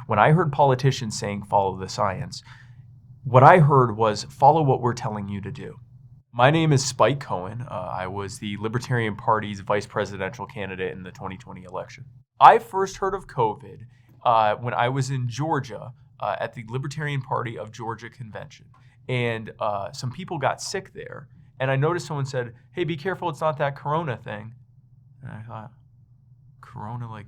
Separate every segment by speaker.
Speaker 1: When I heard politicians saying follow the science, what I heard was follow what we're telling you to do. My name is Spike Cohen. I was the Libertarian Party's vice presidential candidate in the 2020 election. I first heard of COVID when I was in Georgia at the Libertarian Party of Georgia convention. And some people got sick there. And I noticed someone said, hey, be careful, it's not that corona thing. And I thought, corona, like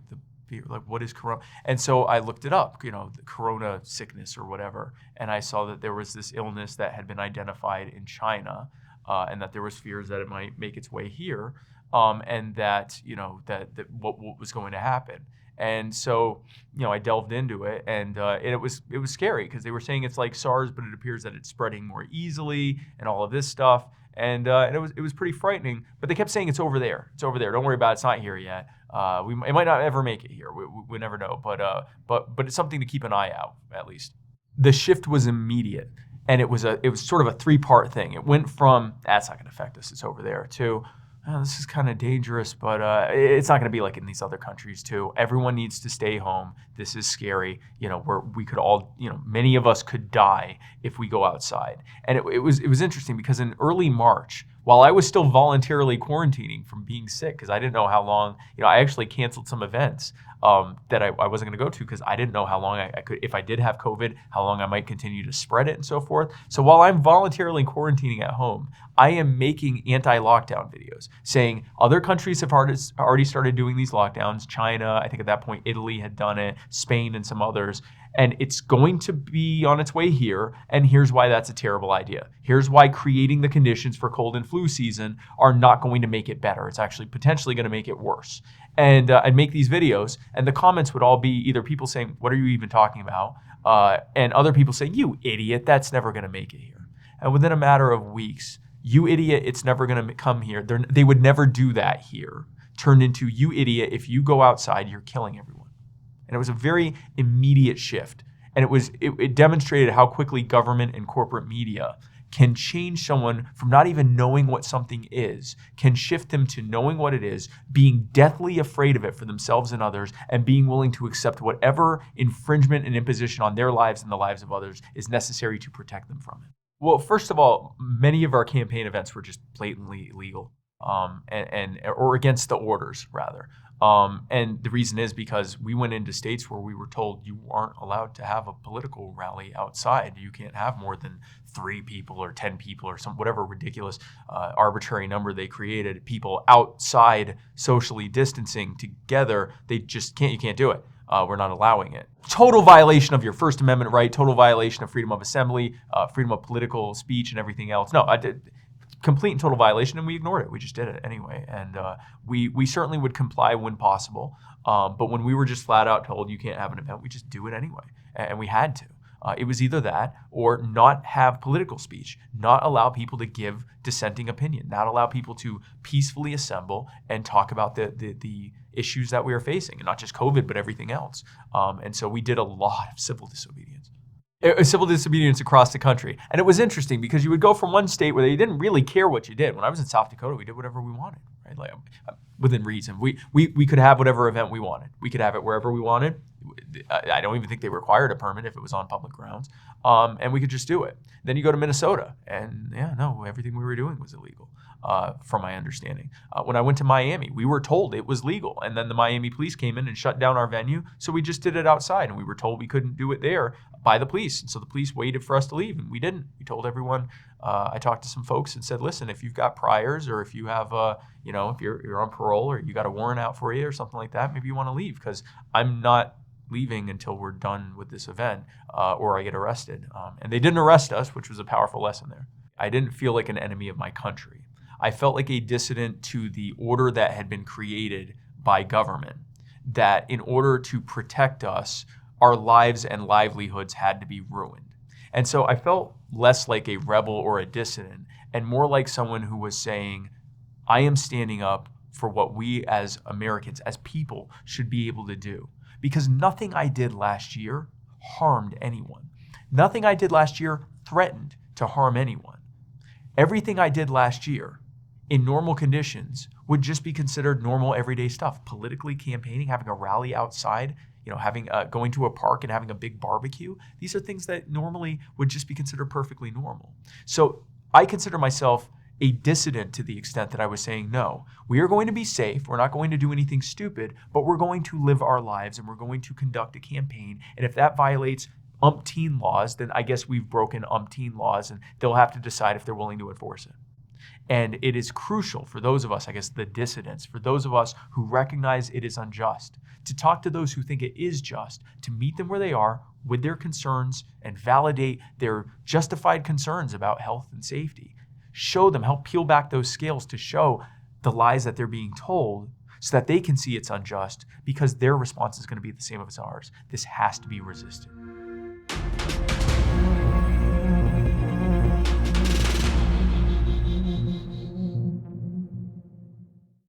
Speaker 1: what is corona? And so I looked it up, the corona sickness or whatever. And I saw that there was this illness that had been identified in China. And that there was fears that it might make its way here, and that that what was going to happen. And so I delved into it, and it was scary because they were saying it's like SARS, but it appears that it's spreading more easily and all of this stuff. And it was pretty frightening. But they kept saying it's over there. It's over there. Don't worry about it. It's not here yet. It might not ever make it here. We never know. But it's something to keep an eye out, at least. The shift was immediate. And it was sort of a three-part thing. It went from, that's not going to affect us, it's over there, to, this is kind of dangerous, but it's not going to be like in these other countries, too. Everyone needs to stay home. This is scary. We could all, many of us could die if we go outside. And it was interesting because in early March, while I was still voluntarily quarantining from being sick, because I didn't know how long, I actually canceled some events that I wasn't going to go to because I didn't know how long I could, if I did have COVID, how long I might continue to spread it and so forth. So while I'm voluntarily quarantining at home, I am making anti-lockdown videos saying other countries have already started doing these lockdowns. China, I think at that point, Italy had done it, Spain and some others. And it's going to be on its way here. And here's why that's a terrible idea. Here's why creating the conditions for cold and flu season are not going to make it better. It's actually potentially going to make it worse. And I'd make these videos, and the comments would all be either people saying, what are you even talking about? And other people saying, you idiot, that's never going to make it here. And within a matter of weeks, you idiot, it's never going to come here. They would never do that here. Turned into, you idiot, if you go outside, you're killing everyone. And it was a very immediate shift. And it demonstrated how quickly government and corporate media can change someone from not even knowing what something is, can shift them to knowing what it is, being deathly afraid of it for themselves and others, and being willing to accept whatever infringement and imposition on their lives and the lives of others is necessary to protect them from it. Well, first of all, many of our campaign events were just blatantly illegal, or against the orders, rather. And the reason is because we went into states where we were told you aren't allowed to have a political rally outside. You can't have more than 3 people or 10 people or whatever ridiculous arbitrary number they created, people outside socially distancing together. They just can't, you can't do it. We're not allowing it. Total violation of your First Amendment right, total violation of freedom of assembly, freedom of political speech and everything else. No, I did. Complete and total violation, and we ignored it. We just did it anyway. And we certainly would comply when possible. But when we were just flat out told you can't have an event, we just do it anyway. And we had to. It was either that or not have political speech, not allow people to give dissenting opinion, not allow people to peacefully assemble and talk about the issues that we are facing, and not just COVID, but everything else. And so we did a lot of civil disobedience. Civil disobedience across the country. And it was interesting because you would go from one state where they didn't really care what you did. When I was in South Dakota, we did whatever we wanted, right? Like within reason. We could have whatever event we wanted. We could have it wherever we wanted. I don't even think they required a permit if it was on public grounds. And we could just do it. Then you go to Minnesota, and everything we were doing was illegal, from my understanding. When I went to Miami, we were told it was legal, and then the Miami police came in and shut down our venue, so we just did it outside, and we were told we couldn't do it there by the police. And so the police waited for us to leave, and we didn't. We told everyone, I talked to some folks and said, listen, if you've got priors, or if you have, if you're on parole, or you got a warrant out for you or something like that, maybe you want to leave, because I'm not leaving until we're done with this event, or I get arrested. And they didn't arrest us, which was a powerful lesson there. I didn't feel like an enemy of my country. I felt like a dissident to the order that had been created by government, that in order to protect us, our lives and livelihoods had to be ruined. And so I felt less like a rebel or a dissident, and more like someone who was saying, I am standing up for what we as Americans, as people, should be able to do. Because nothing I did last year harmed anyone. Nothing I did last year threatened to harm anyone. Everything I did last year in normal conditions would just be considered normal everyday stuff. Politically campaigning, having a rally outside, having going to a park and having a big barbecue. These are things that normally would just be considered perfectly normal. So I consider myself a dissident to the extent that I was saying, no, we are going to be safe. We're not going to do anything stupid, but we're going to live our lives and we're going to conduct a campaign. And if that violates umpteen laws, then I guess we've broken umpteen laws and they'll have to decide if they're willing to enforce it. And it is crucial for those of us, I guess the dissidents, for those of us who recognize it is unjust, to talk to those who think it is just, to meet them where they are with their concerns and validate their justified concerns about health and safety. Show them, help peel back those scales to show the lies that they're being told so that they can see it's unjust, because their response is going to be the same as ours. This has to be resisted.